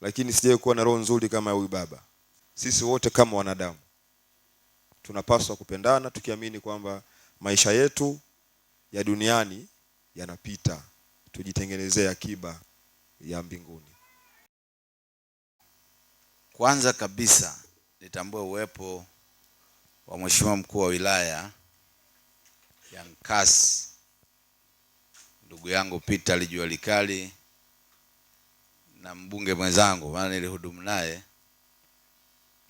lakini sijawahi kuwa na roho nzuri kama huyu baba. Sisi wote kama wanadamu tunapaswa kupendana, tukiamini kwamba maisha yetu ya duniani yanapita. Tujitengenezee akiba ya mbinguni. Kwanza kabisa nitambue uwepo wa Mheshimiwa Mkuu wa Wilaya ya Nkasi, ndugu yangu Peter Lijua Likali, na mbunge mwenzangu, maana nilihudumu naye,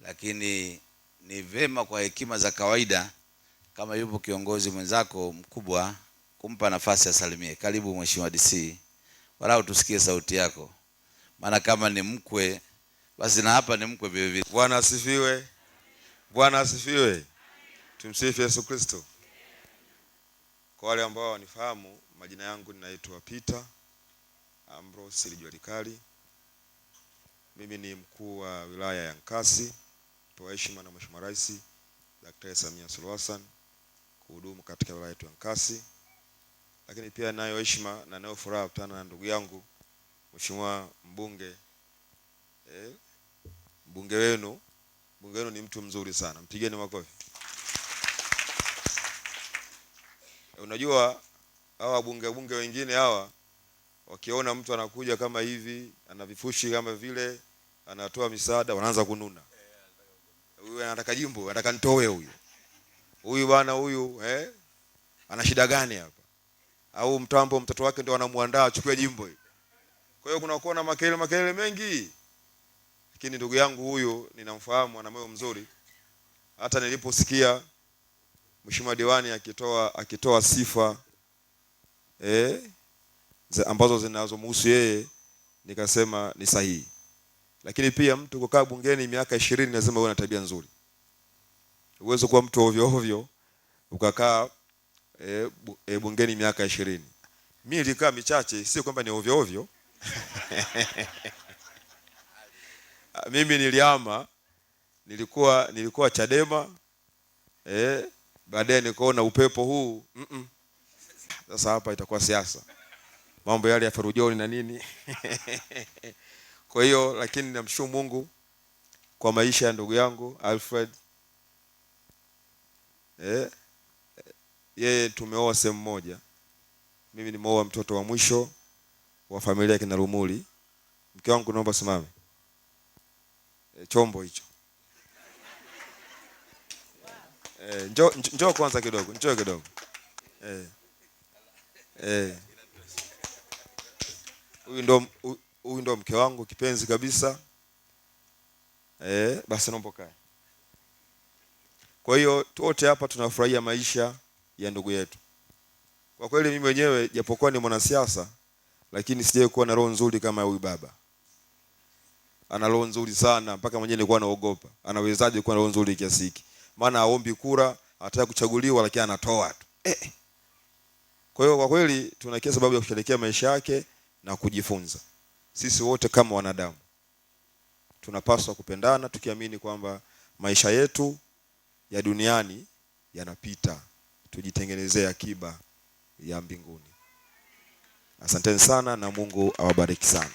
lakini ni vema kwa hekima za kawaida kama yupo kiongozi mwenzako mkubwa kumpa nafasi asalimie. Karibu Mheshimiwa DC, walau tusikie sauti yako, maana kama ni mkwe basi na hapa ni mkwe vile vile. Bwana asifiwe. Bwana asifiwe. Tumsifu Yesu Kristo. Kwa wale ambao wanifahamu, majina yangu ninaitwa Peter Ambrose Lijua Likali. Mimi ni mkuu wa wilaya ya Nkasi. Toa heshima na Mheshimiwa Rais Daktari Samia Suluhu Hassan kuhudumu katika wilaya yetu ya Nkasi. Lakini pia nayo heshima na nayo furaha kutana na ndugu yangu Mheshimiwa mbunge. Mbunge wenu ni mtu mzuri sana. Mpigeni makofi. Unajua hawa bunge wengine hawa wakiona mtu anakuja kama hivi, ana vifushi kama vile, anatoa misaada, wanaanza kununa. Huyu anataka jimbo, anataka nitoe huyu. Huyu bwana huyu, ana shida gani hapa? Au mtoto wake ndio anamuandaa achukue jimbo hili. Kwa hiyo kunakuwa na makelele mengi. Lakini ndugu yangu huyu ninamfahamu, ana moyo mzuri. Hata niliposikia Mheshimiwa Diwani akitoa sifa ambazo zinazomhusu yeye, nikasema ni sahihi. Lakini pia mtu kukaa bungeni miaka 20 lazima uwe na tabia nzuri. Uwezo kuwa mtu ovyo ovyo ukakaa bungeni miaka 20. Mimi nilikaa michache, sio kwamba ni ovyo ovyo. Mimi nilihama, nilikuwa Chadema, baadaye nikaona upepo huu, sasa hapa itakuwa siasa. Mambo yale ya Farujoni na nini. Kwa hiyo lakini namshukuru Mungu kwa maisha ya ndugu yangu Alfred. Yeye tumeoa sehemu moja. Mimi nimeoa mtoto wa mwisho wa familia ya kina Rumuli. Mke wangu naomba simame. Chombo hicho. Njoo kwanza kidogo, njoo kidogo. Huyu ndo mke wangu kipenzi kabisa. Basi naomba kae. Kwa hiyo wote hapa tunafurahia maisha ya ndugu yetu. Kwa kweli mimi mwenyewe japokuwa ni mwanasiasa, lakini sijawahi kuwa na roho nzuri kama huyu baba. Ana roho nzuri sana mpaka mwenyewe nilikuwa naogopa. Anawezaje kuwa na roho nzuri kiasi hiki? Maana haombi kura, hataki kuchaguliwa, lakini anatoa tu. Kwa hiyo kwa kweli tuna kila sababu ya kusherehekea maisha yake na kujifunza. Sisi wote kama wanadamu tunapaswa kupendana, tukiamini kwamba maisha yetu ya duniani yanapita. Tujitengenezee akiba ya mbinguni. Asanteni sana na Mungu awabariki sana.